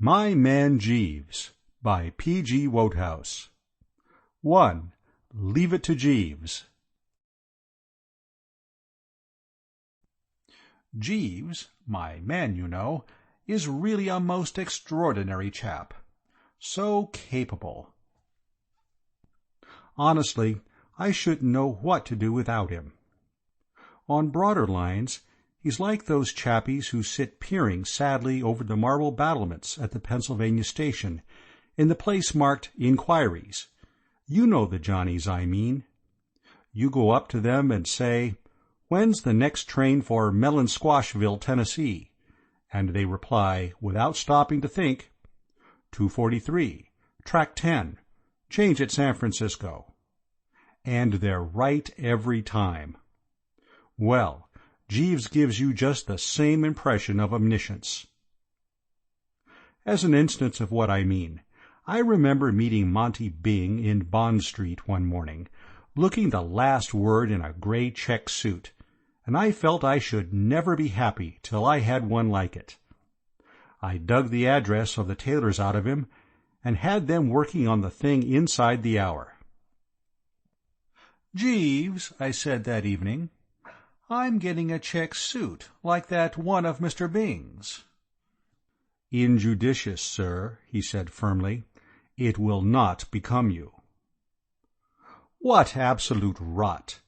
My Man Jeeves by P.G. Wodehouse. 1. Leave it to Jeeves. Jeeves, my man, you know, is really a most extraordinary chap. So capable. Honestly, I shouldn't know what to do without him. On broader lines, he's like those chappies who sit peering sadly over the marble battlements at the Pennsylvania station, in the place marked Inquiries. You know the Johnnies I mean. You go up to them and say, "When's the next train for Melonsquashville, Tennessee?" And they reply, without stopping to think, 243, track 10, change at San Francisco. And they're right every time. Well, Jeeves gives you just the same impression of omniscience. As an instance of what I mean, I remember meeting Monty Byng in Bond Street one morning, looking the last word in a gray check suit, and I felt I should never be happy till I had one like it. I dug the address of the tailors out of him, and had them working on the thing inside the hour. "Jeeves," I said that evening, "I'm getting a check suit, like that one of Mr. Byng's." "Injudicious, sir," he said firmly. "It will not become you." "What absolute rot!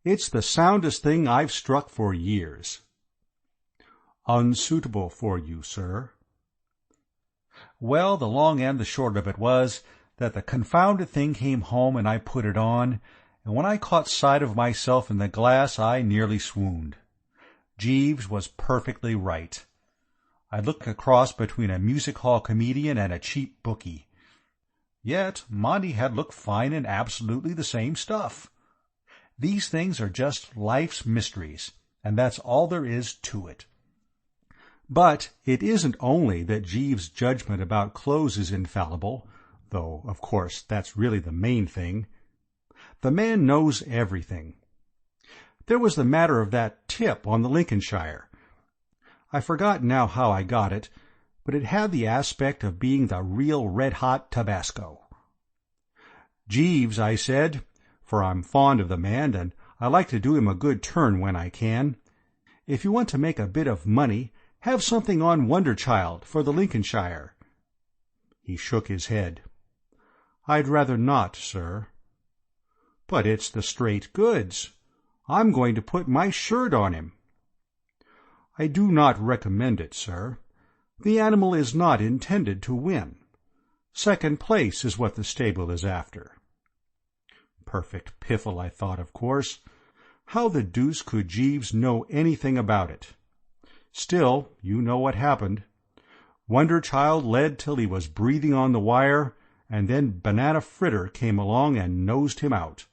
It's the soundest thing I've struck for years." "Unsuitable for you, sir." Well, the long and the short of it was that the confounded thing came home and I put it on, and when I caught sight of myself in the glass I nearly swooned. Jeeves was perfectly right. I looked a cross between a music-hall comedian and a cheap bookie. Yet Monty had looked fine in absolutely the same stuff. These things are just life's mysteries, and that's all there is to it. But it isn't only that Jeeves' judgment about clothes is infallible, though, of course, that's really the main thing. The man knows everything. There was the matter of that tip on the Lincolnshire. I forgot now how I got it, but it had the aspect of being the real red-hot Tabasco. "Jeeves," I said, for I'm fond of the man, and I like to do him a good turn when I can, "if you want to make a bit of money, have something on Wonder Child for the Lincolnshire." He shook his head. "I'd rather not, sir." "But it's the straight goods. I'm going to put my shirt on him." "I do not recommend it, sir. The animal is not intended to win. Second place is what the stable is after." Perfect piffle, I thought, of course. How the deuce could Jeeves know anything about it? Still, you know what happened. Wonder Child led till he was breathing on the wire, and then Banana Fritter came along and nosed him out.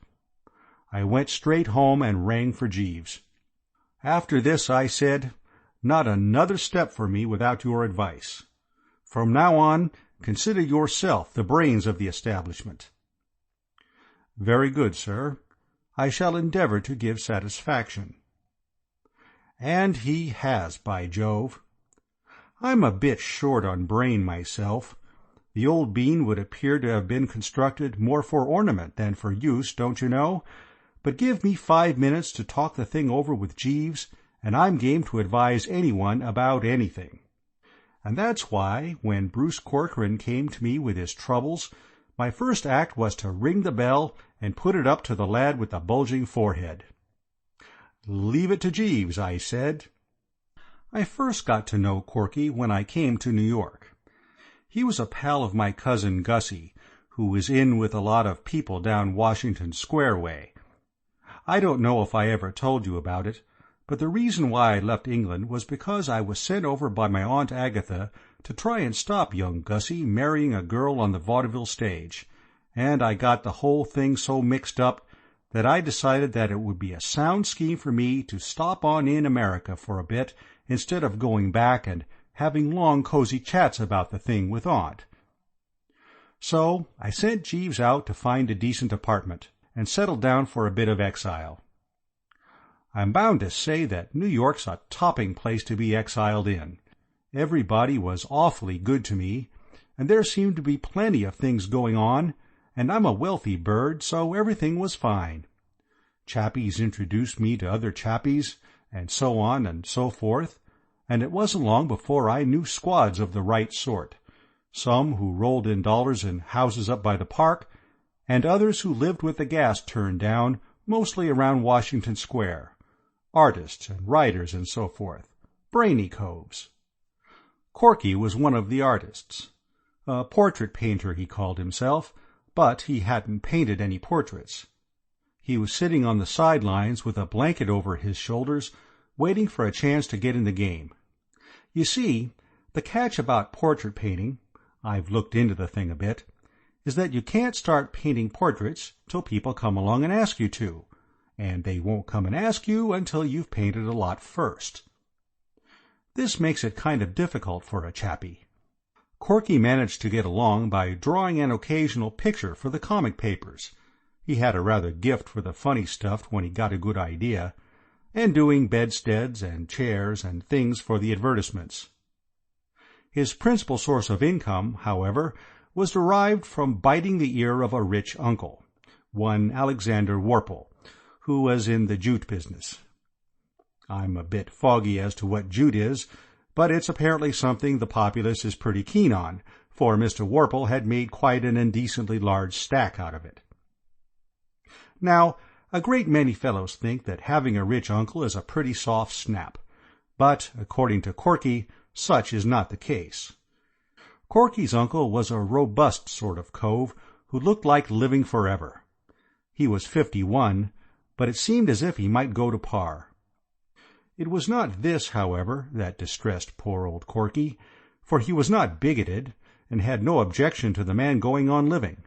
I went straight home and rang for Jeeves. "After this," I said, "not another step for me without your advice. From now on, consider yourself the brains of the establishment." "Very good, sir. I shall endeavor to give satisfaction." And he has, by Jove. I'm a bit short on brain myself. The old bean would appear to have been constructed more for ornament than for use, don't you know? But give me 5 minutes to talk the thing over with Jeeves, and I'm game to advise anyone about anything. And that's why, when Bruce Corcoran came to me with his troubles, my first act was to ring the bell and put it up to the lad with the bulging forehead. "Leave it to Jeeves," I said. I first got to know Corky when I came to New York. He was a pal of my cousin Gussie, who was in with a lot of people down Washington Square way. I don't know if I ever told you about it, but the reason why I left England was because I was sent over by my Aunt Agatha to try and stop young Gussie marrying a girl on the vaudeville stage, and I got the whole thing so mixed up that I decided that it would be a sound scheme for me to stop on in America for a bit instead of going back and having long cozy chats about the thing with Aunt. So I sent Jeeves out to find a decent apartment and settled down for a bit of exile. I'm bound to say that New York's a topping place to be exiled in. Everybody was awfully good to me, and there seemed to be plenty of things going on, and I'm a wealthy bird, so everything was fine. Chappies introduced me to other chappies, and so on and so forth, and it wasn't long before I knew squads of the right sort, some who rolled in dollars in houses up by the park, and others who lived with the gas turned down, mostly around Washington Square, artists and writers and so forth, brainy coves. Corky was one of the artists. A portrait painter, he called himself, but he hadn't painted any portraits. He was sitting on the sidelines with a blanket over his shoulders, waiting for a chance to get in the game. You see, the catch about portrait painting, I've looked into the thing a bit, is that you can't start painting portraits till people come along and ask you to, and they won't come and ask you until you've painted a lot first. This makes it kind of difficult for a chappie. Corky managed to get along by drawing an occasional picture for the comic papers. He had a rather gift for the funny stuff when he got a good idea, and doing bedsteads and chairs and things for the advertisements. His principal source of income, however, was derived from biting the ear of a rich uncle, one Alexander Warple, who was in the jute business. I'm a bit foggy as to what jute is, but it's apparently something the populace is pretty keen on, for Mr. Warple had made quite an indecently large stack out of it. Now, a great many fellows think that having a rich uncle is a pretty soft snap, but, according to Corky, such is not the case. Corky's uncle was a robust sort of cove who looked like living forever. He was 51, but it seemed as if he might go to par. It was not this, however, that distressed poor old Corky, for he was not bigoted, and had no objection to the man going on living.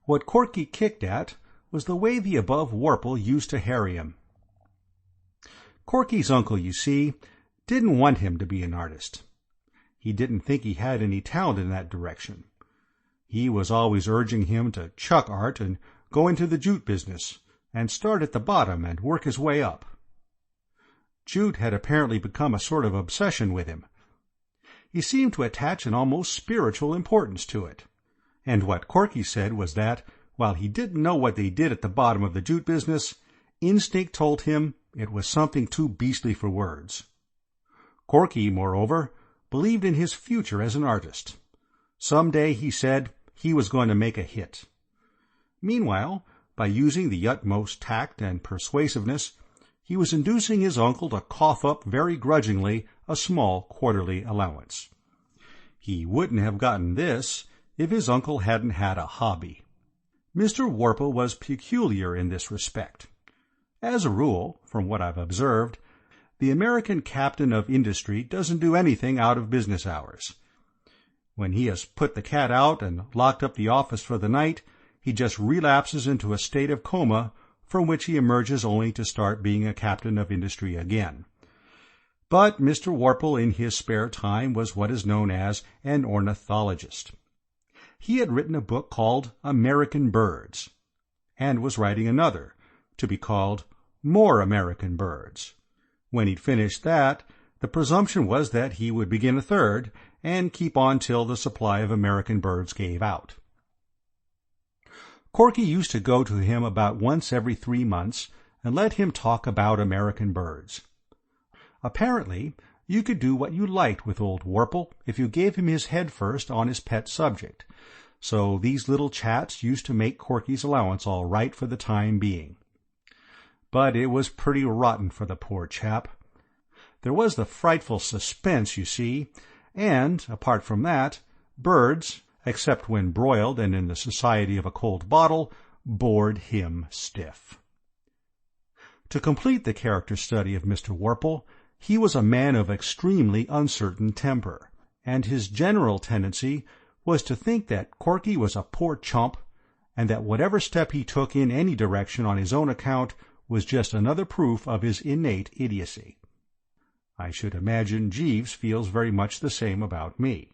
What Corky kicked at was the way the above Warple used to harry him. Corky's uncle, you see, didn't want him to be an artist. He didn't think he had any talent in that direction. He was always urging him to chuck art and go into the jute business, and start at the bottom and work his way up. Jute had apparently become a sort of obsession with him. He seemed to attach an almost spiritual importance to it, and what Corky said was that, while he didn't know what they did at the bottom of the jute business, instinct told him it was something too beastly for words. Corky, moreover, believed in his future as an artist. Some day, he said, he was going to make a hit. Meanwhile, by using the utmost tact and persuasiveness, he was inducing his uncle to cough up very grudgingly a small quarterly allowance. He wouldn't have gotten this if his uncle hadn't had a hobby. Mr. Warple was peculiar in this respect. As a rule, from what I've observed, the American captain of industry doesn't do anything out of business hours. When he has put the cat out and locked up the office for the night, he just relapses into a state of coma from which he emerges only to start being a captain of industry again. But Mr. Warple in his spare time was what is known as an ornithologist. He had written a book called American Birds, and was writing another, to be called More American Birds. When he'd finished that, the presumption was that he would begin a third, and keep on till the supply of American birds gave out. Corky used to go to him about once every 3 months and let him talk about American birds. Apparently, you could do what you liked with old Warple if you gave him his head first on his pet subject, so these little chats used to make Corky's allowance all right for the time being. But it was pretty rotten for the poor chap. There was the frightful suspense, you see, and, apart from that, birds, except when broiled and in the society of a cold bottle, bored him stiff. To complete the character study of Mr. Warple, he was a man of extremely uncertain temper, and his general tendency was to think that Corky was a poor chump, and that whatever step he took in any direction on his own account was just another proof of his innate idiocy. I should imagine Jeeves feels very much the same about me.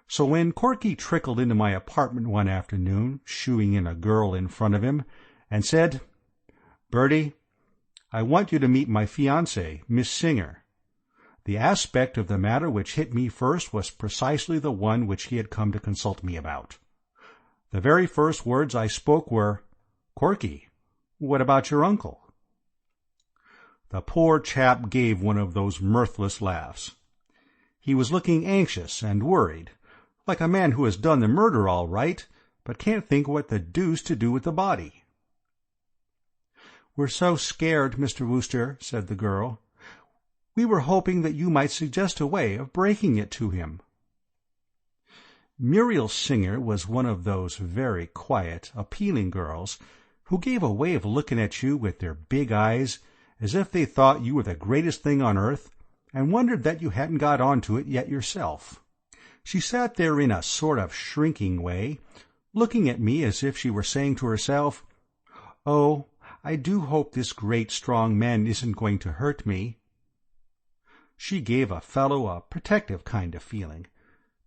So when Corky trickled into my apartment one afternoon, shooing in a girl in front of him, and said, "Bertie, I want you to meet my fiancée, Miss Singer," The aspect of the matter which hit me first was precisely the one which he had come to consult me about. The very first words I spoke were, "Corky, what about your uncle?" The poor chap gave one of those mirthless laughs. He was looking anxious and worried, like a man who has done the murder all right, but can't think what the deuce to do with the body. "We're so scared, Mr. Wooster," said the girl. "We were hoping that you might suggest a way of breaking it to him." Muriel Singer was one of those very quiet, appealing girls who gave a way of looking at you with their big eyes as if they thought you were the greatest thing on earth and wondered that you hadn't got on to it yet yourself. She sat there in a sort of shrinking way, looking at me as if she were saying to herself, "Oh, I do hope this great strong man isn't going to hurt me." She gave a fellow a protective kind of feeling,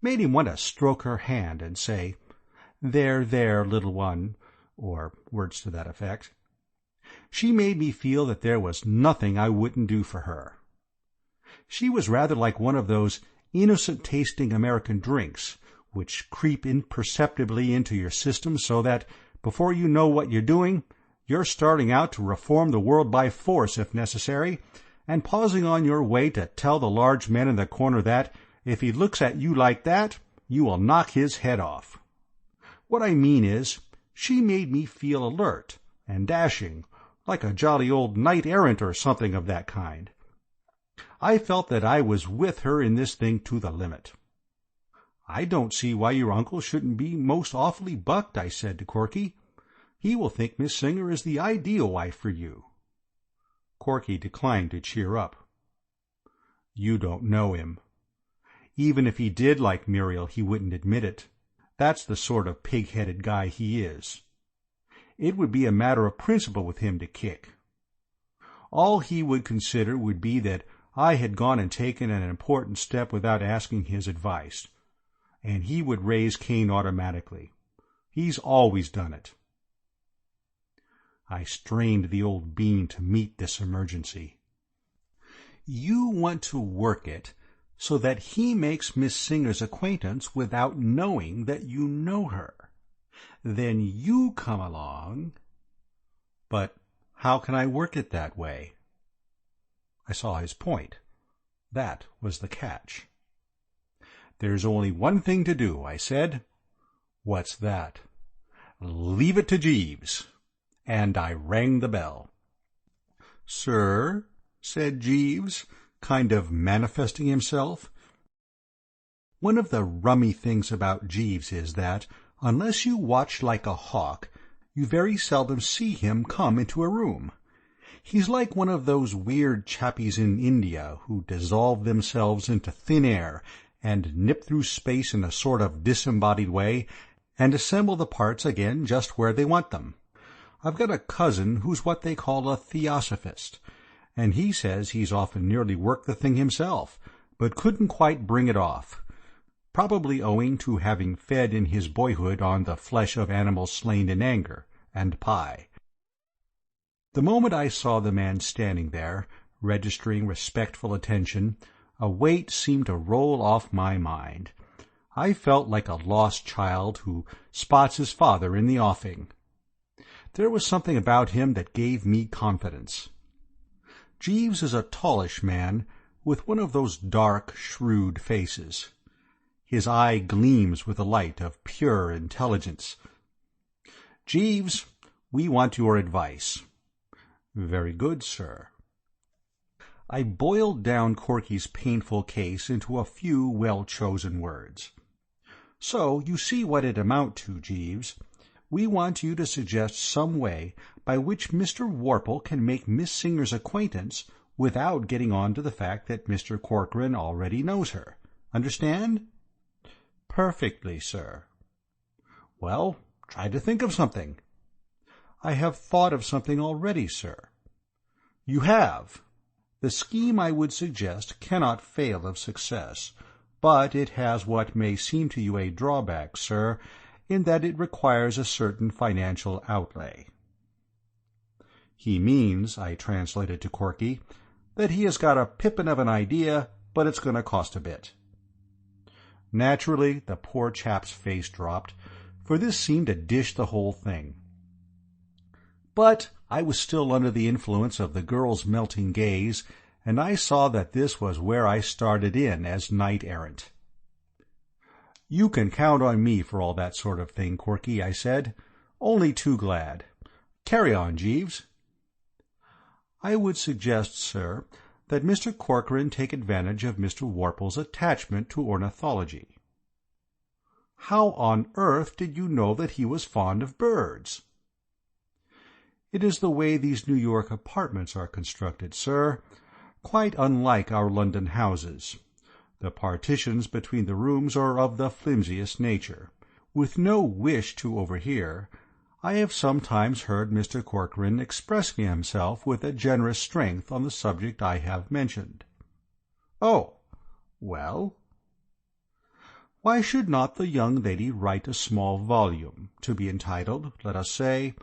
made him want to stroke her hand and say, "There, there, little one," or words to that effect. She made me feel that there was nothing I wouldn't do for her. She was rather like one of those innocent-tasting American drinks which creep imperceptibly into your system so that, before you know what you're doing, you're starting out to reform the world by force if necessary, and pausing on your way to tell the large man in the corner that, if he looks at you like that, you will knock his head off. What I mean is, she made me feel alert and dashing, like a jolly old knight-errant or something of that kind. I felt that I was with her in this thing to the limit. "I don't see why your uncle shouldn't be most awfully bucked," I said to Corky. "He will think Miss Singer is the ideal wife for you." Corky declined to cheer up. "You don't know him. Even if he did like Muriel, he wouldn't admit it. That's the sort of pig-headed guy he is. It would be a matter of principle with him to kick. All he would consider would be that I had gone and taken an important step without asking his advice, and he would raise Cain automatically. He's always done it." I strained the old bean to meet this emergency. "You want to work it so that he makes Miss Singer's acquaintance without knowing that you know her. Then you come along—" "But how can I work it that way?" I saw his point. That was the catch. "There's only one thing to do," I said. "What's that?" "Leave it to Jeeves." And I rang the bell. "Sir?" said Jeeves, kind of manifesting himself. One of the rummy things about Jeeves is that, unless you watch like a hawk, you very seldom see him come into a room. He's like one of those weird chappies in India who dissolve themselves into thin air and nip through space in a sort of disembodied way and assemble the parts again just where they want them. I've got a cousin who's what they call a theosophist, and he says he's often nearly worked the thing himself, but couldn't quite bring it off, probably owing to having fed in his boyhood on the flesh of animals slain in anger, and pie. The moment I saw the man standing there, registering respectful attention, a weight seemed to roll off my mind. I felt like a lost child who spots his father in the offing. There was something about him that gave me confidence. Jeeves is a tallish man, with one of those dark, shrewd faces. His eye gleams with the light of pure intelligence. "Jeeves, we want your advice." "Very good, sir." I boiled down Corky's painful case into a few well-chosen words. "So you see what it amount to, Jeeves. We want you to suggest some way by which Mr. Worple can make Miss Singer's acquaintance without getting on to the fact that Mr. Corcoran already knows her. Understand?" "Perfectly, sir." "Well, try to think of something." "I have thought of something already, sir." "You have? The scheme I would suggest cannot fail of success, but it has what may seem to you a drawback, sir, in that it requires a certain financial outlay." "He means," I translated to Corky, "that he has got a pippin of an idea, but it's going to cost a bit." Naturally, the poor chap's face dropped, for this seemed to dish the whole thing. But I was still under the influence of the girl's melting gaze, and I saw that this was where I started in as knight-errant. "You can count on me for all that sort of thing, Corky," I said. "Only too glad. Carry on, Jeeves." "I would suggest, sir, that Mr. Corcoran take advantage of Mr. Worple's attachment to ornithology." "How on earth did you know that he was fond of birds?" "It is the way these New York apartments are constructed, sir, quite unlike our London houses. The partitions between the rooms are of the flimsiest nature. With no wish to overhear, I have sometimes heard Mr. Corcoran expressing himself with a generous strength on the subject I have mentioned." "Oh, well?" "Why should not the young lady write a small volume, to be entitled, let us say,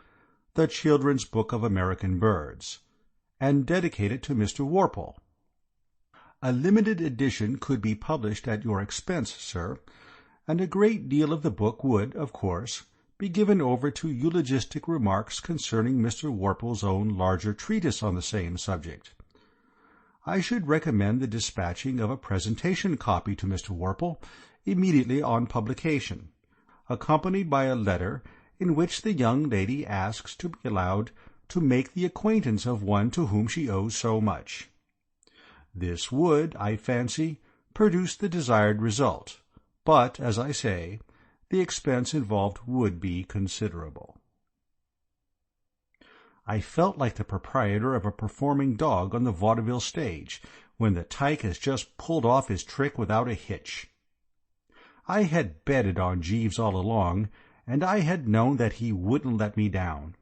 The Children's Book of American Birds, and dedicate it to Mr. Worple? A limited edition could be published at your expense, sir, and a great deal of the book would, of course, be given over to eulogistic remarks concerning Mr. Worple's own larger treatise on the same subject. I should recommend the dispatching of a presentation copy to Mr. Worple immediately on publication, accompanied by a letter in which the young lady asks to be allowed to make the acquaintance of one to whom she owes so much. This would, I fancy, produce the desired result, but, as I say, the expense involved would be considerable." I felt like the proprietor of a performing dog on the vaudeville stage, when the tyke has just pulled off his trick without a hitch. I had betted on Jeeves all along, and I had known that he wouldn't let me down.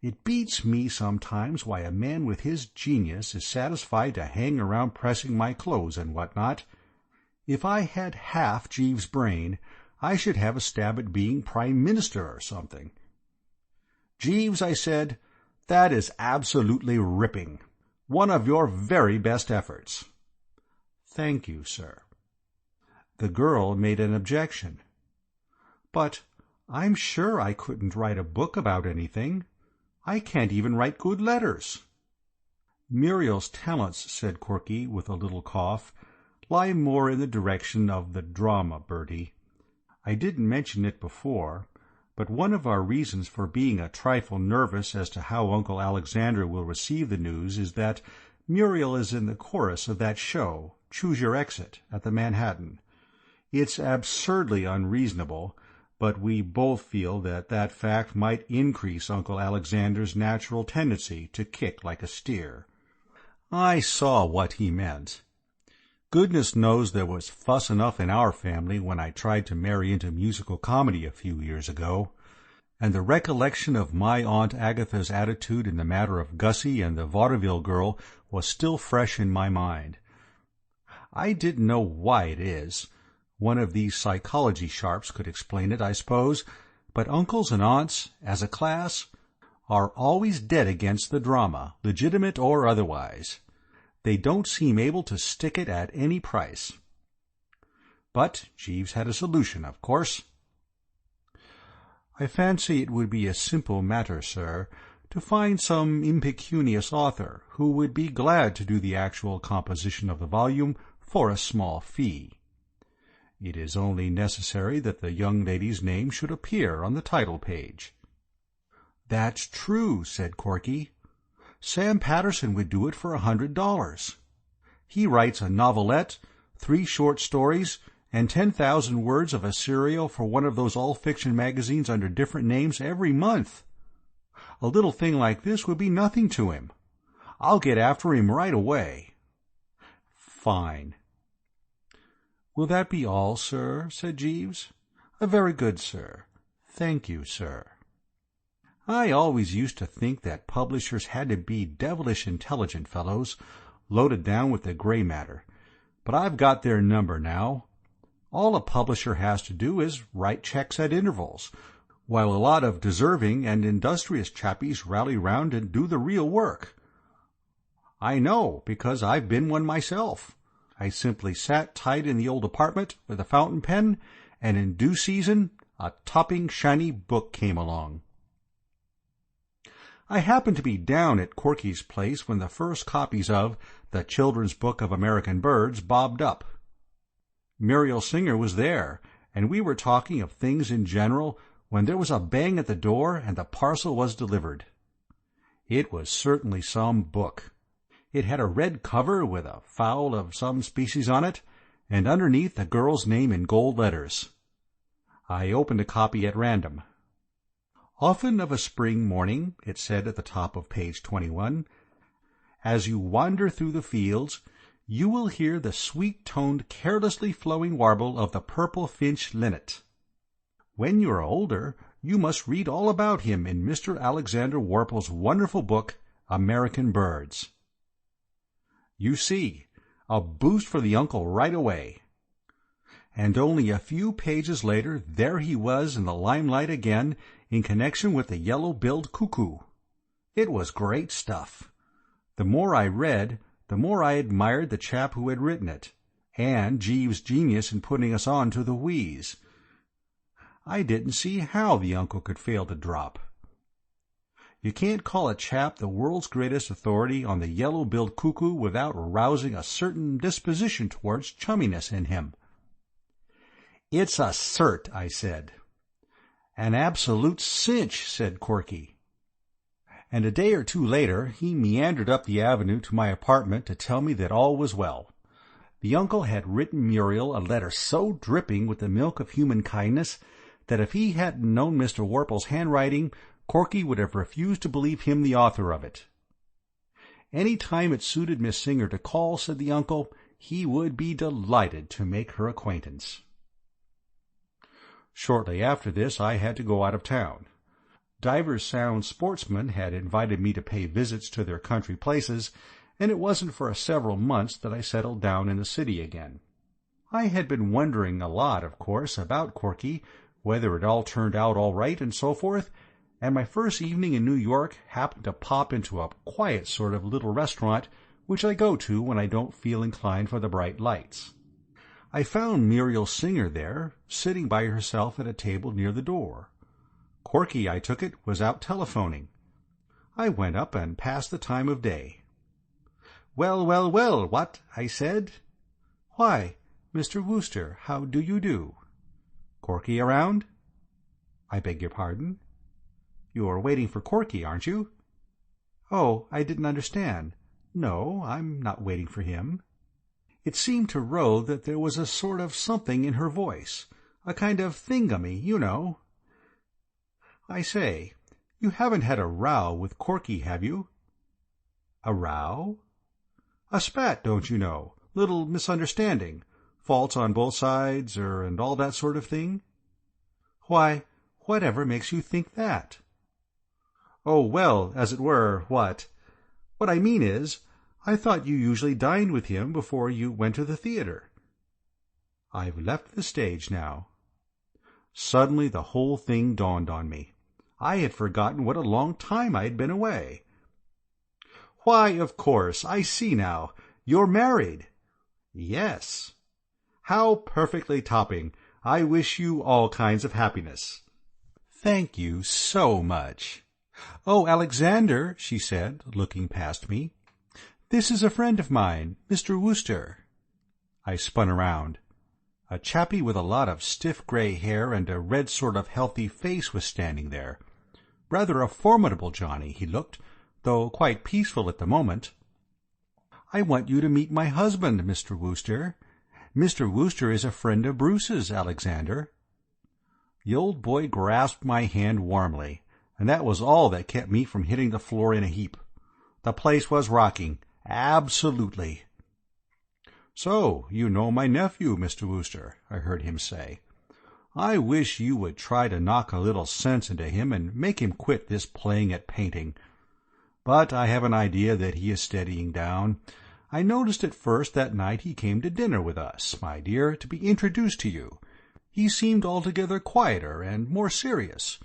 It beats me sometimes why a man with his genius is satisfied to hang around pressing my clothes and what not. If I had half Jeeves' brain, I should have a stab at being Prime Minister or something. "Jeeves," I said, "that is absolutely ripping. One of your very best efforts." "Thank you, sir." The girl made an objection. "But I'm sure I couldn't write a book about anything. I can't even write good letters." "Muriel's talents," said Corky, with a little cough, "lie more in the direction of the drama, Bertie. I didn't mention it before, but one of our reasons for being a trifle nervous as to how Uncle Alexander will receive the news is that Muriel is in the chorus of that show, Choose Your Exit, at the Manhattan. It's absurdly unreasonable, but we both feel that that fact might increase Uncle Alexander's natural tendency to kick like a steer." I saw what he meant. Goodness knows there was fuss enough in our family when I tried to marry into musical comedy a few years ago, and the recollection of my Aunt Agatha's attitude in the matter of Gussie and the vaudeville girl was still fresh in my mind. I didn't know why it is. One of these psychology sharps could explain it, I suppose, but uncles and aunts, as a class, are always dead against the drama, legitimate or otherwise. They don't seem able to stick it at any price. But Jeeves had a solution, of course. "I fancy it would be a simple matter, sir, to find some impecunious author who would be glad to do the actual composition of the volume for a small fee. It is only necessary that the young lady's name should appear on the title page." "That's true," said Corky. "Sam Patterson would do it for $100. He writes a novelette, 3 short stories, and 10,000 words of a serial for one of those all-fiction magazines under different names every month. A little thing like this would be nothing to him. I'll get after him right away." "Fine." "Will that be all, sir?" said Jeeves. "Very good, sir. Thank you, sir." I always used to think that publishers had to be devilish intelligent fellows, loaded down with the grey matter, but I've got their number now. All a publisher has to do is write checks at intervals, while a lot of deserving and industrious chappies rally round and do the real work. I know, because I've been one myself. I simply sat tight in the old apartment with a fountain pen, and in due season a topping shiny book came along. I happened to be down at Corky's place when the first copies of The Children's Book of American Birds bobbed up. Muriel Singer was there, and we were talking of things in general when there was a bang at the door and the parcel was delivered. It was certainly some book. It had a red cover with a fowl of some species on it, and underneath the girl's name in gold letters. I opened a copy at random. "Often of a spring morning," it said at the top of page 21, "as you wander through the fields, you will hear the sweet-toned, carelessly flowing warble of the purple finch linnet. When you are older, you must read all about him in Mr. Alexander Worple's wonderful book, American Birds." You see, a boost for the uncle right away. And only a few pages later, there he was in the limelight again, in connection with the yellow-billed cuckoo. It was great stuff. The more I read, the more I admired the chap who had written it, and Jeeves' genius in putting us on to the wheeze. I didn't see how the uncle could fail to drop. You can't call a chap the world's greatest authority on the yellow-billed cuckoo without rousing a certain disposition towards chumminess in him. "It's a cert," I said. "An absolute cinch," said Corky. And a day or two later he meandered up the avenue to my apartment to tell me that all was well. The uncle had written Muriel a letter so dripping with the milk of human kindness that if he hadn't known Mr. Worple's handwriting, Corky would have refused to believe him the author of it. Any time it suited Miss Singer to call, said the uncle, he would be delighted to make her acquaintance. Shortly after this I had to go out of town. Divers sound sportsmen had invited me to pay visits to their country places, and it wasn't for several months that I settled down in the city again. I had been wondering a lot, of course, about Corky, whether it all turned out all right and so forth, and my first evening in New York happened to pop into a quiet sort of little restaurant which I go to when I don't feel inclined for the bright lights. I found Muriel Singer there, sitting by herself at a table near the door. Corky, I took it, was out telephoning. I went up and passed the time of day. "Well, well, well, what?" I said. "Why, Mr. Wooster, how do you do? Corky around?" "I beg your pardon?" "You are waiting for Corky, aren't you?" "Oh, I didn't understand. No, I'm not waiting for him." It seemed to Roe that there was a sort of something in her voice, a kind of thingummy, you know. "I say, you haven't had a row with Corky, have you?" "A row?" "A spat, don't you know, little misunderstanding, faults on both sides, and all that sort of thing?" "Why, whatever makes you think that?" "Oh, well, as it were, what I mean is, I thought you usually dined with him before you went to the theatre." "I've left the stage now." Suddenly the whole thing dawned on me. I had forgotten what a long time I had been away. "Why, of course, I see now. You're married." "Yes." "How perfectly topping. I wish you all kinds of happiness." "Thank you so much." "Oh, Alexander," she said, looking past me, "this is a friend of mine, Mr. Wooster." I spun around. A chappie with a lot of stiff gray hair and a red sort of healthy face was standing there. Rather a formidable Johnny, he looked, though quite peaceful at the moment. "I want you to meet my husband, Mr. Wooster. Mr. Wooster is a friend of Bruce's, Alexander." The old boy grasped my hand warmly, and that was all that kept me from hitting the floor in a heap. The place was rocking. Absolutely. "So, you know my nephew, Mr. Wooster," I heard him say. "I wish you would try to knock a little sense into him and make him quit this playing at painting. But I have an idea that he is steadying down. I noticed at first that night he came to dinner with us, my dear, to be introduced to you. He seemed altogether quieter and more serious.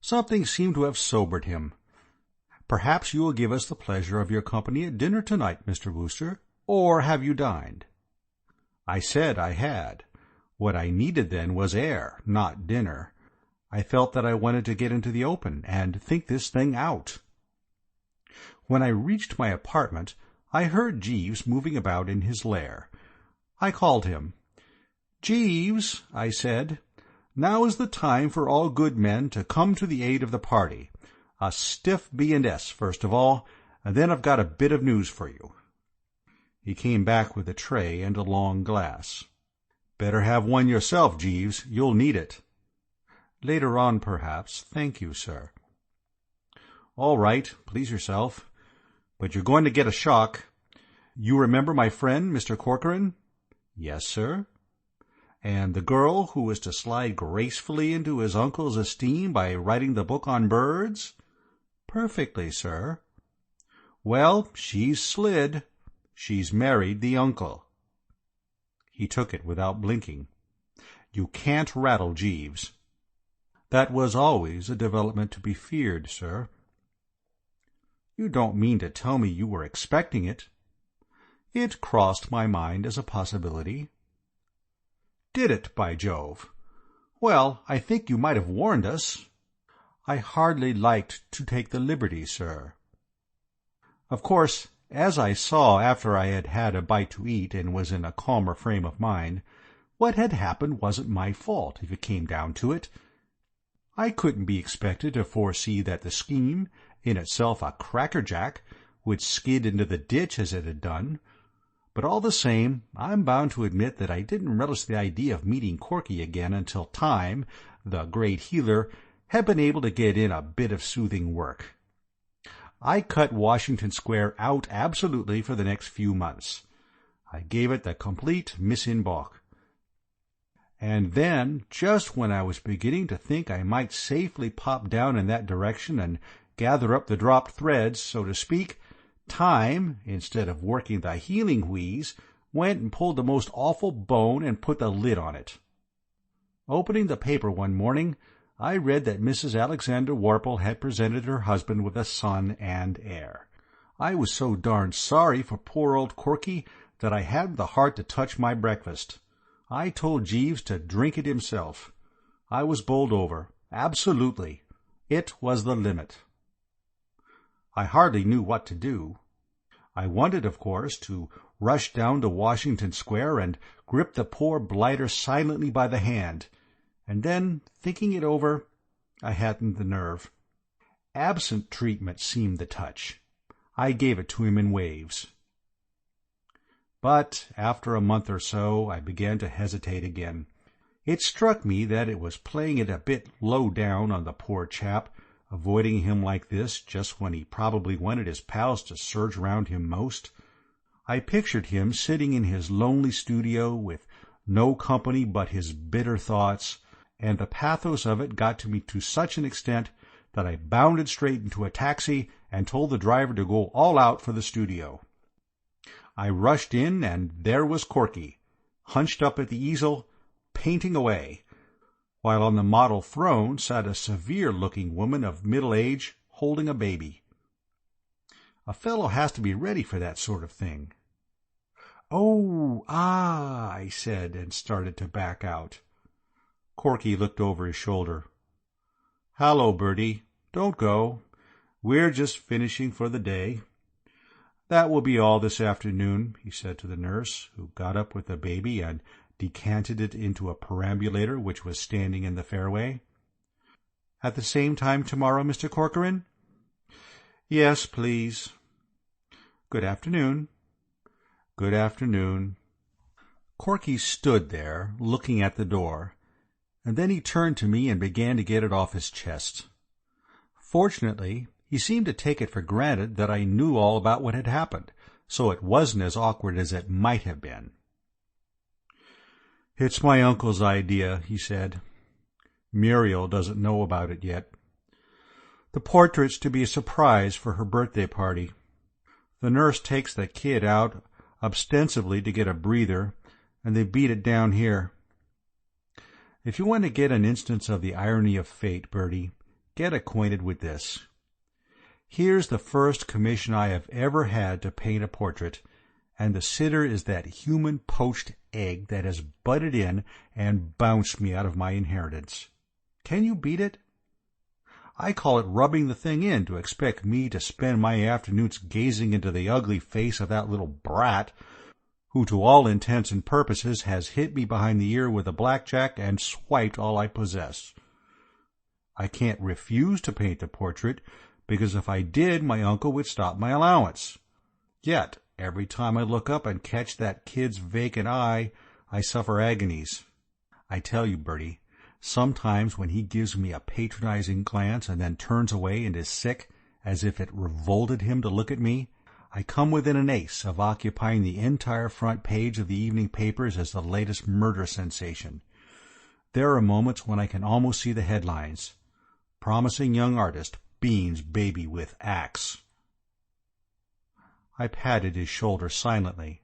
Something seemed to have sobered him. Perhaps you will give us the pleasure of your company at dinner tonight, Mr. Wooster, or have you dined?" I said I had. What I needed then was air, not dinner. I felt that I wanted to get into the open and think this thing out. When I reached my apartment, I heard Jeeves moving about in his lair. I called him. "Jeeves," I said, "now is the time for all good men to come to the aid of the party. A stiff B&S, first of all, and then I've got a bit of news for you." He came back with a tray and a long glass. "Better have one yourself, Jeeves. You'll need it." "Later on, perhaps. Thank you, sir." "All right. Please yourself. But you're going to get a shock. You remember my friend, Mr. Corcoran?" "Yes, sir." "And the girl who was to slide gracefully into his uncle's esteem by writing the book on birds?" "Perfectly, sir." "Well, she's slid. She's married the uncle." He took it without blinking. "You can't rattle Jeeves." "That was always a development to be feared, sir." "You don't mean to tell me you were expecting it?" "It crossed my mind as a possibility." "Did it, by Jove? Well, I think you might have warned us." "I hardly liked to take the liberty, sir." Of course, as I saw after I had had a bite to eat and was in a calmer frame of mind, what had happened wasn't my fault, if it came down to it. I couldn't be expected to foresee that the scheme, in itself a crackerjack, would skid into the ditch as it had done. But all the same, I'm bound to admit that I didn't relish the idea of meeting Corky again until Time, the great healer, had been able to get in a bit of soothing work. I cut Washington Square out absolutely for the next few months. I gave it the complete mise en bloc. And then, just when I was beginning to think I might safely pop down in that direction and gather up the dropped threads, so to speak, Time, instead of working the healing wheeze, went and pulled the most awful bone and put the lid on it. Opening the paper one morning, I read that Mrs. Alexander Warple had presented her husband with a son and heir. I was so darned sorry for poor old Corky that I hadn't the heart to touch my breakfast. I told Jeeves to drink it himself. I was bowled over. Absolutely. It was the limit. I hardly knew what to do. I wanted, of course, to rush down to Washington Square and grip the poor blighter silently by the hand, and then, thinking it over, I hadn't the nerve. Absent treatment seemed the touch. I gave it to him in waves. But after a month or so I began to hesitate again. It struck me that it was playing it a bit low down on the poor chap, avoiding him like this just when he probably wanted his pals to surge round him most. I pictured him sitting in his lonely studio with no company but his bitter thoughts, and the pathos of it got to me to such an extent that I bounded straight into a taxi and told the driver to go all out for the studio. I rushed in, and there was Corky, hunched up at the easel, painting away, while on the model throne sat a severe-looking woman of middle age holding a baby. A fellow has to be ready for that sort of thing. "Oh, I said, and started to back out. Corky looked over his shoulder. "Hallo, Bertie. Don't go. We're just finishing for the day. That will be all this afternoon," he said to the nurse, who got up with the baby and decanted it into a perambulator which was standing in the fairway. "At the same time tomorrow, Mr. Corcoran?" "Yes, please." "Good afternoon." "Good afternoon." Corky stood there, looking at the door, and then he turned to me and began to get it off his chest. Fortunately, he seemed to take it for granted that I knew all about what had happened, so it wasn't as awkward as it might have been. "It's my uncle's idea," he said. "Muriel doesn't know about it yet. The portrait's to be a surprise for her birthday party. The nurse takes the kid out ostensibly to get a breather, and they beat it down here. If you want to get an instance of the irony of fate, Bertie, get acquainted with this. Here's the first commission I have ever had to paint a portrait, and the sitter is that human poached egg that has butted in and bounced me out of my inheritance. Can you beat it? I call it rubbing the thing in to expect me to spend my afternoons gazing into the ugly face of that little brat, who to all intents and purposes has hit me behind the ear with a blackjack and swiped all I possess. I can't refuse to paint the portrait, because if I did, my uncle would stop my allowance. Yet, every time I look up and catch that kid's vacant eye, I suffer agonies. I tell you, Bertie, sometimes when he gives me a patronizing glance and then turns away and is sick, as if it revolted him to look at me, I come within an ace of occupying the entire front page of the evening papers as the latest murder sensation. There are moments when I can almost see the headlines. Promising young artist beans baby with axe. I patted his shoulder silently.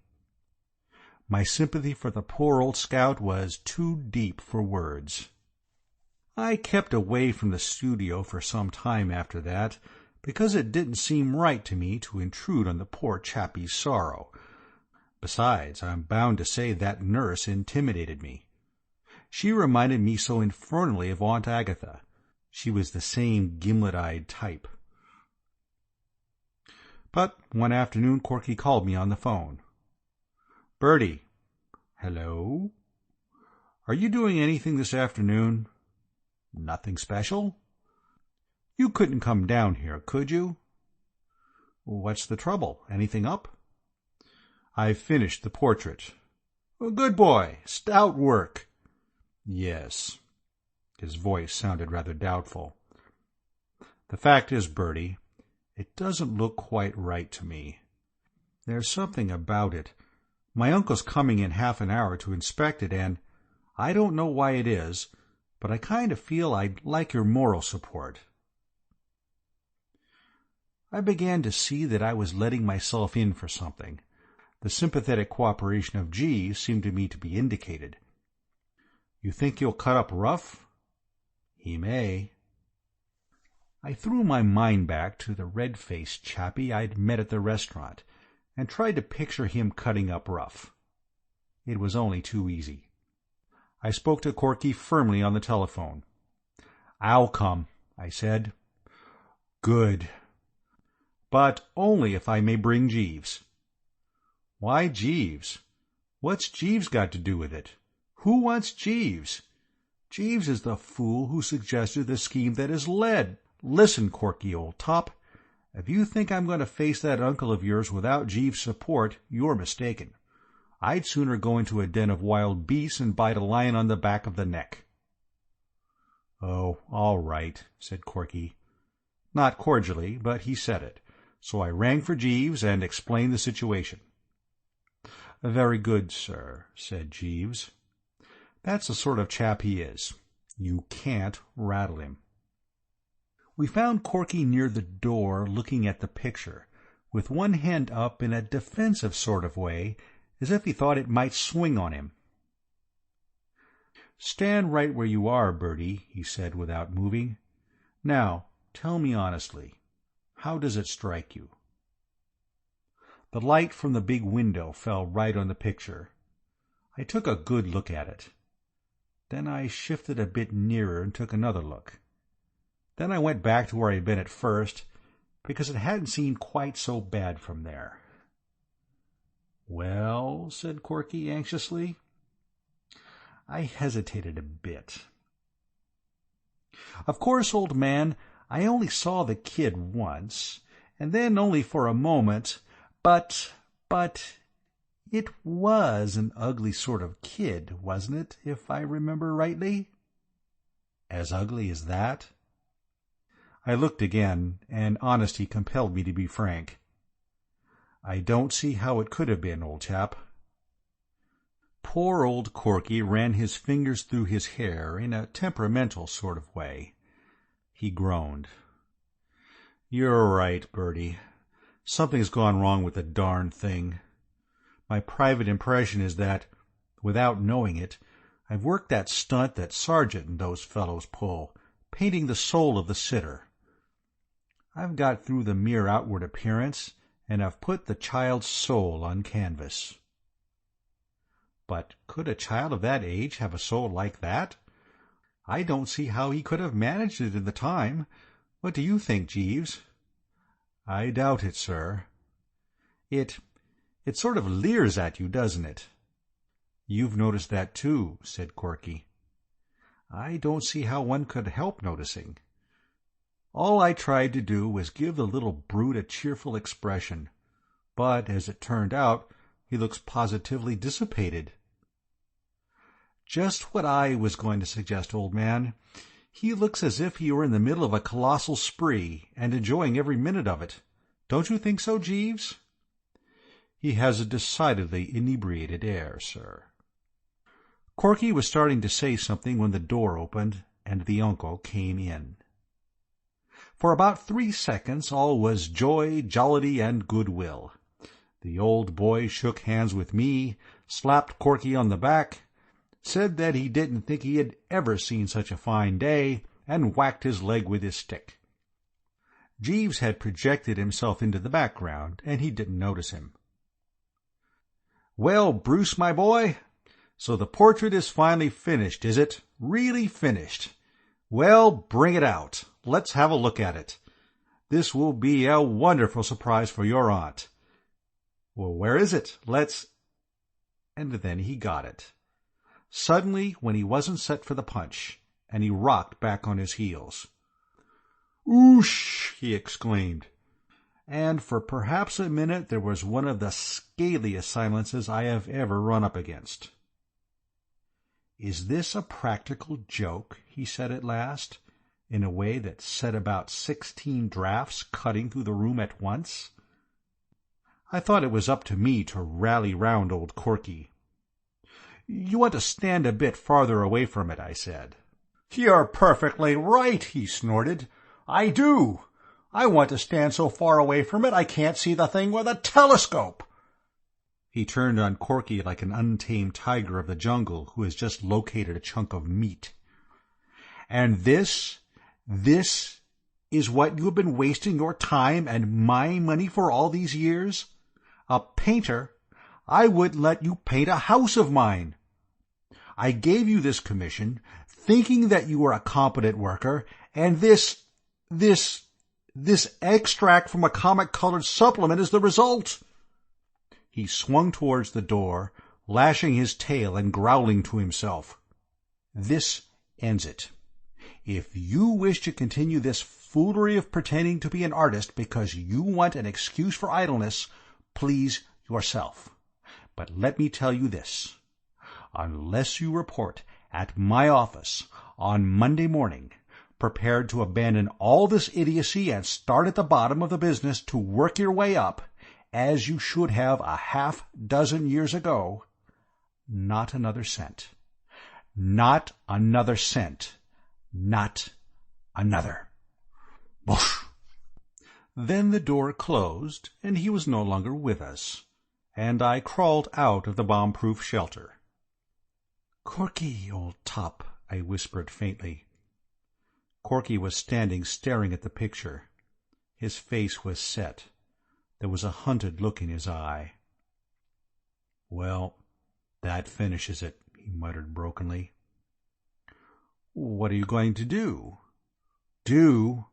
My sympathy for the poor old scout was too deep for words. I kept away from the studio for some time after that, because it didn't seem right to me to intrude on the poor chappie's sorrow. Besides, I'm bound to say that nurse intimidated me. She reminded me so infernally of Aunt Agatha. She was the same gimlet-eyed type. But one afternoon Corky called me on the phone. "Bertie." "Hello?" "Are you doing anything this afternoon?" "Nothing special." "You couldn't come down here, could you?" "What's the trouble? Anything up?" "I've finished the portrait." "Good boy. Stout work." "Yes." His voice sounded rather doubtful. "The fact is, Bertie, it doesn't look quite right to me. There's something about it. My uncle's coming in half an hour to inspect it, and I don't know why it is, but I kind of feel I'd like your moral support." I began to see that I was letting myself in for something. The sympathetic cooperation of Jeeves seemed to me to be indicated. "You think you'll cut up rough?" "He may." I threw my mind back to the red-faced chappie I'd met at the restaurant, and tried to picture him cutting up rough. It was only too easy. I spoke to Corky firmly on the telephone. "I'll come," I said. "Good. But only if I may bring Jeeves." "Why Jeeves? What's Jeeves got to do with it? Who wants Jeeves? Jeeves is the fool who suggested the scheme that is led. Listen, Corky, old top. If you think I'm going to face that uncle of yours without Jeeves' support, you're mistaken. I'd sooner go into a den of wild beasts and bite a lion on the back of the neck." "Oh, all right," said Corky. Not cordially, but he said it, so I rang for Jeeves and explained the situation. "Very good, sir," said Jeeves. That's the sort of chap he is. You can't rattle him. We found Corky near the door looking at the picture, with one hand up in a defensive sort of way, as if he thought it might swing on him. "Stand right where you are, Bertie," he said without moving. "Now, tell me honestly, how does it strike you?" The light from the big window fell right on the picture. I took a good look at it. Then I shifted a bit nearer and took another look. Then I went back to where I had been at first, because it hadn't seemed quite so bad from there. "Well," said Corky anxiously. I hesitated a bit. "Of course, old man, I only saw the kid once, and then only for a moment, but it was an ugly sort of kid, wasn't it, if I remember rightly?" "As ugly as that?" I looked again, and honesty compelled me to be frank. "I don't see how it could have been, old chap." Poor old Corky ran his fingers through his hair in a temperamental sort of way. He groaned. "You're right, Bertie. Something's gone wrong with the darn thing. My private impression is that, without knowing it, I've worked that stunt that Sargent and those fellows pull, painting the soul of the sitter. I've got through the mere outward appearance, and I've put the child's soul on canvas." But could a child of that age have a soul like that? I don't see how he could have managed it in the time. What do you think, Jeeves? I doubt it, sir. It sort of leers at you, doesn't it? You've noticed that too, said Corky. I don't see how one could help noticing. All I tried to do was give the little brute a cheerful expression, but as it turned out, he looks positively dissipated. Just what I was going to suggest, old man. He looks as if he were in the middle of a colossal spree, and enjoying every minute of it. Don't you think so, Jeeves? He has a decidedly inebriated air, sir. Corky was starting to say something when the door opened, and the uncle came in. For about 3 seconds all was joy, jollity, and goodwill. The old boy shook hands with me, slapped Corky on the back, said that he didn't think he had ever seen such a fine day, and whacked his leg with his stick. Jeeves had projected himself into the background, and he didn't notice him. "Well, Bruce, my boy, so the portrait is finally finished, is it? Really finished? Well, bring it out. Let's have a look at it. This will be a wonderful surprise for your aunt. Well, where is it? Let's—" And then he got it. Suddenly, when he wasn't set for the punch, and he rocked back on his heels. "Oosh!" he exclaimed. And for perhaps a minute there was one of the scaliest silences I have ever run up against. "Is this a practical joke?" he said at last, in a way that set about 16 drafts cutting through the room at once. I thought it was up to me to rally round old Corky. "You want to stand a bit farther away from it," I said. "You're perfectly right," he snorted. "I do. I want to stand so far away from it I can't see the thing with a telescope." He turned on Corky like an untamed tiger of the jungle who has just located a chunk of meat. "And this is what you have been wasting your time and my money for all these years? A painter? I wouldn't let you paint a house of mine. I gave you this commission, thinking that you were a competent worker, and this extract from a comic-colored supplement is the result." He swung towards the door, lashing his tail and growling to himself. "This ends it. If you wish to continue this foolery of pretending to be an artist because you want an excuse for idleness, please yourself. But let me tell you this. Unless you report at my office on Monday morning, prepared to abandon all this idiocy and start at the bottom of the business to work your way up, as you should have a half-dozen years ago, not another cent. Not another cent. Not another. Boosh!" Then the door closed, and he was no longer with us, and I crawled out of the bomb-proof shelter. "Corky, old top," I whispered faintly. Corky was standing staring at the picture. His face was set. There was a hunted look in his eye. "Well, that finishes it," he muttered brokenly. "What are you going to do?" "Do?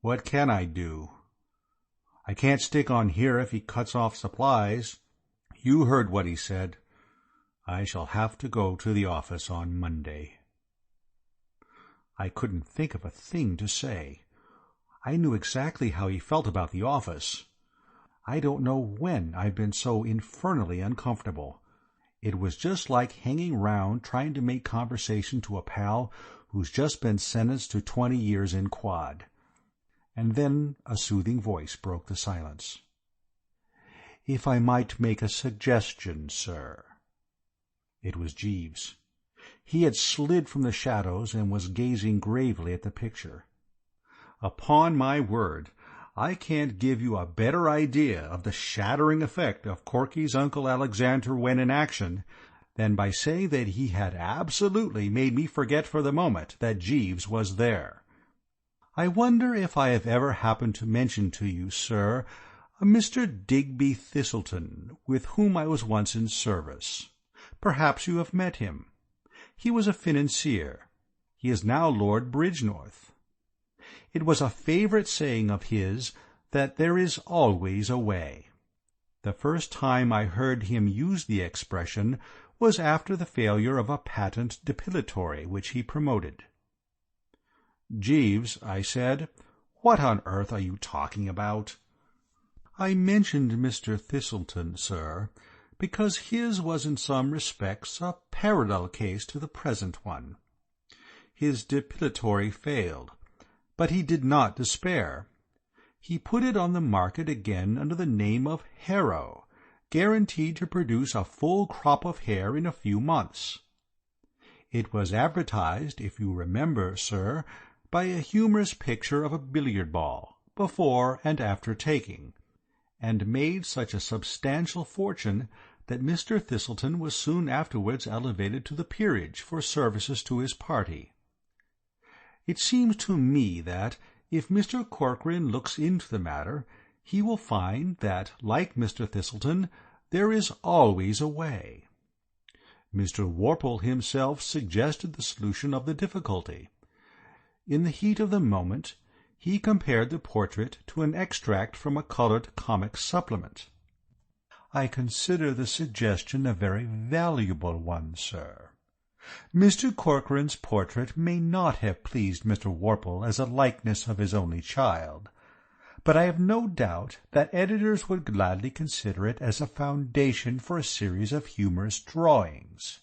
What can I do? I can't stick on here if he cuts off supplies. You heard what he said. I shall have to go to the office on Monday." I couldn't think of a thing to say. I knew exactly how he felt about the office. I don't know when I've been so infernally uncomfortable. It was just like hanging round trying to make conversation to a pal who's just been sentenced to 20 years in quad. And then a soothing voice broke the silence. "If I might make a suggestion, sir." It was Jeeves. He had slid from the shadows and was gazing gravely at the picture. Upon my word, I can't give you a better idea of the shattering effect of Corky's Uncle Alexander when in action than by saying that he had absolutely made me forget for the moment that Jeeves was there. I wonder if I have ever happened to mention to you, sir, a Mr. Digby Thistleton, with whom I was once in service. Perhaps you have met him. He was a financier. He is now Lord Bridgenorth. It was a favourite saying of his that there is always a way. The first time I heard him use the expression was after the failure of a patent depilatory which he promoted. "Jeeves," I said, "what on earth are you talking about?" "I mentioned Mr. Thistleton, sir, because his was in some respects a parallel case to the present one. His depilatory failed, but he did not despair. He put it on the market again under the name of Harrow, guaranteed to produce a full crop of hair in a few months. It was advertised, if you remember, sir, by a humorous picture of a billiard ball, before and after taking, and made such a substantial fortune that Mr. Thistleton was soon afterwards elevated to the peerage for services to his party. It seems to me that, if Mr. Corcoran looks into the matter, he will find that, like Mr. Thistleton, there is always a way. Mr. Worple himself suggested the solution of the difficulty. In the heat of the moment, he compared the portrait to an extract from a coloured comic supplement. I consider the suggestion a very valuable one, sir. Mr. Corcoran's portrait may not have pleased Mr. Worple as a likeness of his only child, but I have no doubt that editors would gladly consider it as a foundation for a series of humorous drawings.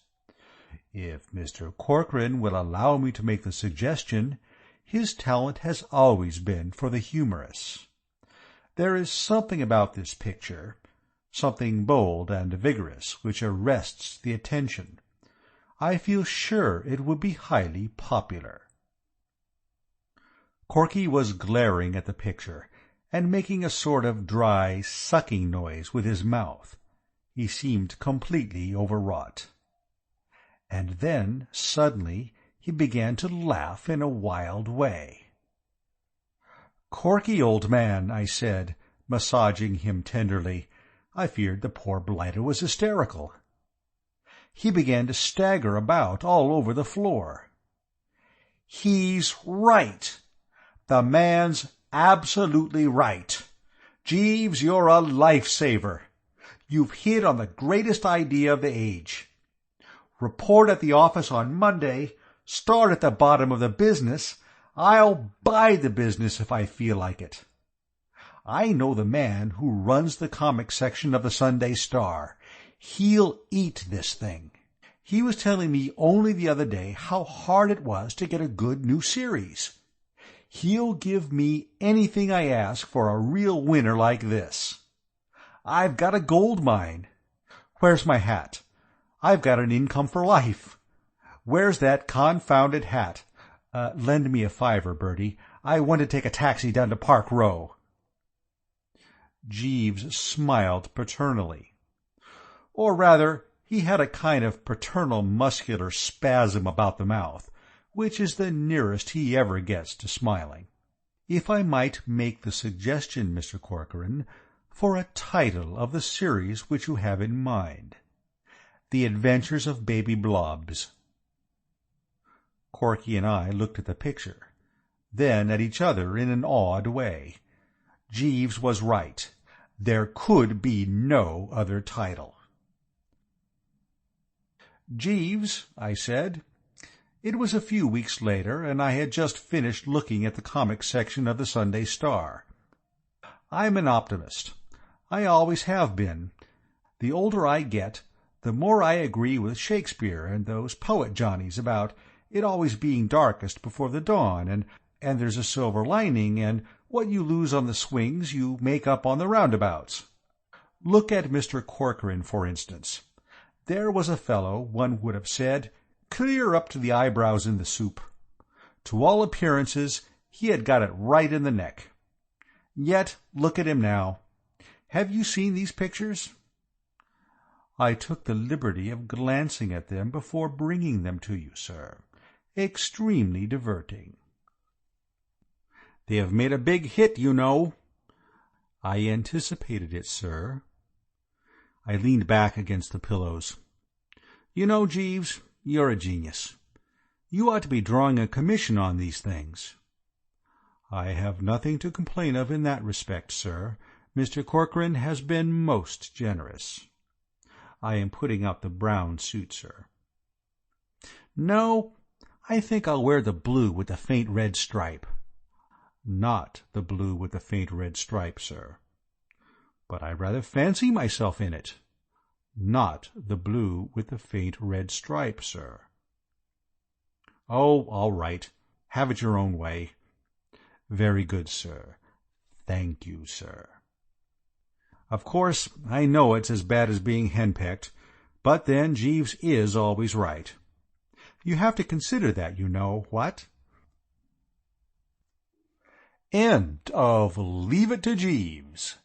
If Mr. Corcoran will allow me to make the suggestion, his talent has always been for the humorous. There is something about this picture, something bold and vigorous, which arrests the attention. I feel sure it would be highly popular." Corky was glaring at the picture, and making a sort of dry, sucking noise with his mouth. He seemed completely overwrought. And then, suddenly, he began to laugh in a wild way. "Corky, old man," I said, massaging him tenderly. I feared the poor blighter was hysterical. He began to stagger about all over the floor. "He's right. The man's absolutely right. Jeeves, you're a life-saver. You've hit on the greatest idea of the age. Report at the office on Monday, start at the bottom of the business. I'll buy the business if I feel like it. I know the man who runs the comic section of the Sunday Star. He'll eat this thing. He was telling me only the other day how hard it was to get a good new series. He'll give me anything I ask for a real winner like this. I've got a gold mine. Where's my hat? I've got an income for life. Where's that confounded hat? Lend me a $5, Bertie. I want to take a taxi down to Park Row." Jeeves smiled paternally. Or rather, he had a kind of paternal muscular spasm about the mouth, which is the nearest he ever gets to smiling. "If I might make the suggestion, Mr. Corcoran, for a title of the series which you have in mind. The Adventures of Baby Blobs." Corky and I looked at the picture, then at each other in an awed way. Jeeves was right. There could be no other title. "Jeeves," I said. It was a few weeks later, and I had just finished looking at the comic section of the Sunday Star. "I'm an optimist. I always have been. The older I get, the more I agree with Shakespeare and those poet-johnnies about it always being darkest before the dawn, and there's a silver lining, and what you lose on the swings you make up on the roundabouts. Look at Mr. Corcoran, for instance. There was a fellow, one would have said, clear up to the eyebrows in the soup. To all appearances he had got it right in the neck. Yet look at him now. Have you seen these pictures?" "I took the liberty of glancing at them before bringing them to you, sir. Extremely diverting." "They have made a big hit, you know." "I anticipated it, sir." I leaned back against the pillows. You know, Jeeves, you're a genius. You ought to be drawing a commission on these things." "I have nothing to complain of in that respect, sir. Mr. Corcoran has been most generous. I am putting out the brown suit, sir." "No, I think I'll wear the blue with the faint red stripe." "Not the blue with the faint red stripe, sir." "But I rather fancy myself in it." "Not the blue with the faint red stripe, sir." "Oh, all right. Have it your own way." "Very good, sir. Thank you, sir." Of course, I know it's as bad as being henpecked, but then Jeeves is always right. You have to consider that, you know, what? End of Leave It to Jeeves.